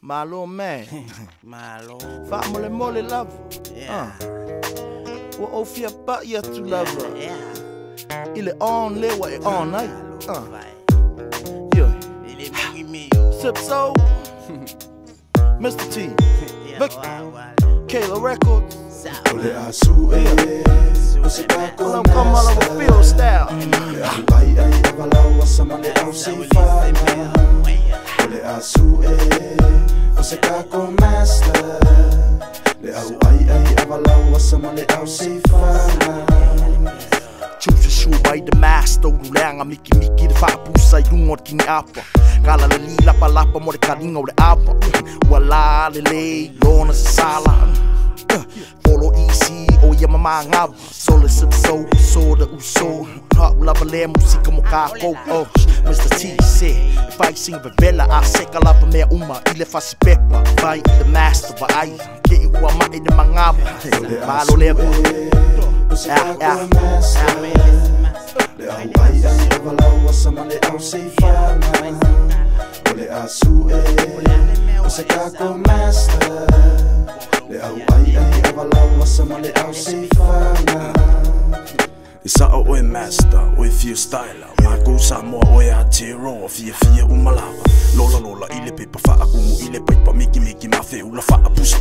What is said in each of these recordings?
My little man. My lord. Fa mole love. Yeah. Wa ofia ba ya tu love. Yeah. Il est on le wa on night. Il est mignon. Sip Soul. Mr. T. Vic. Kayla Records. Well, come on over field style. Você tá com master. Le au ai avalau sama le au se fana. Choose shoe by the master. Uleanga miki de whaapusa I rungo ki ni apa. Kala le li lapa lapa mo le karinga o le apa. Wala le lei lona sa sala. Follow easy o ia mama ngava. Sole sip so soda uso. Hot lava le musika mo kako. Oh, Mr. T said, if I sing vela I seka lava mea uma ile fasi pepa. Vai the master va ai ke ua mai de mangava. Malo leva. Le au ai avalau sama le au se fana. Le asu você tá com master. Le au ai avalau sama le au se fana. Isa o e master, o e fia style. Mako sa moa o e atero, fia umalawa. Lola ile pepa faa kumu ile pepa miki mafe ula faa pusa.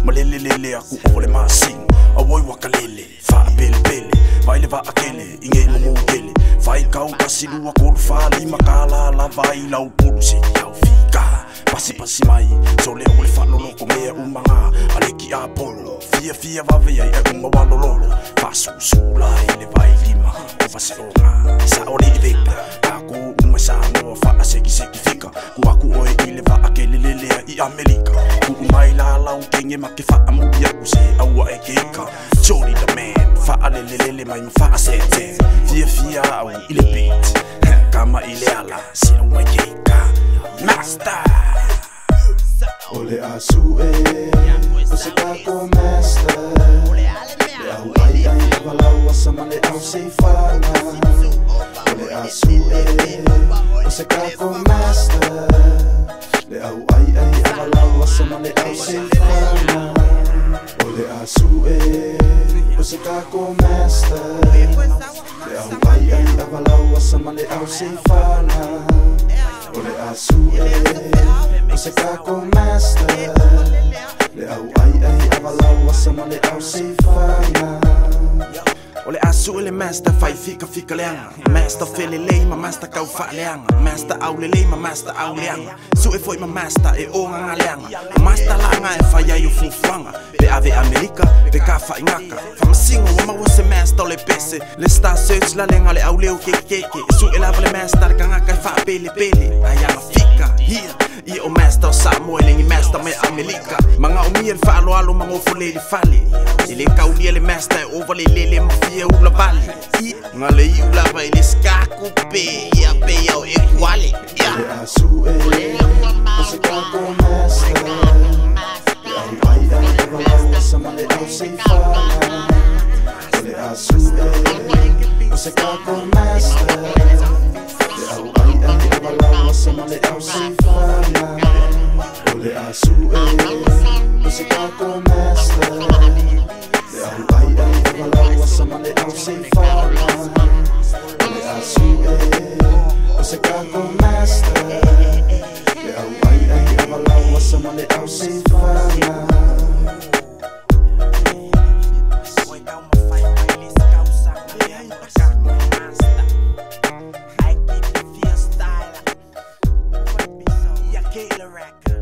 Malelelele aku o le masing. Awoi wakalele, faa pele. Vai le vaa kele, inge momo kele. Vai kau kasilu akolu faa lima kala la vai lau pulu se kiau fika. Pasi mai, so le o le faa loloko mea umanga. Aleki a polo, fia vavea e umawalo lolo. Fasusula ile vai lima, o fase onga. Sa o le veka, ako umasa no faa seki fika. Ku aku o e ile vaa kele lelea I Amerika. Ku umai la lau kenge make faa mudia use aua e keika. Jody the man, faa lelele mai faa sete. Fia au ile beat, kama ile ala, si aua e keika. Master. Ole asu você tá com master. Le au ai avalau sama le au se fana. Ole asu você tá com master. Le au ai avalau sama le au se fana. Ole asu você tá com master. Le au ai avalau sama le au se fana. Ole asu você tá com master. Le au ai avalau sama le au se fana. Ole asu ele master fai fika leanga. Master fele lei ma master kau fa leanga. Master au le lei ma master au leanga. Su e foi ma master e o nga leanga. Master langa e fai ai o fufuanga. Pe ave Amerika, pe ka fa ingaka. Fa masingo ma wo se master le pese. Le star search la lenga le au leo keke. Su e lava le master kanga kai fa pele. Ayanga fika here. I o master sa mo elengi master me Amerika. Manga o mier fa alo mga ofole di fale. Ile kaulia le master over le lele mafia ula vale. I ngale I ula va ile skaku pe ya pe ya o equale. Ya. Le asu você tá com master. Le au ai avalau sama le au se fana. Le asu você tá com master. Le au ai avalau sama le au se fana. Le asu você tá com master. Le au ai avalau sama le au se fana. Le asu você tá com master. Le au ai avalau sama le au se fana. Kayla Records.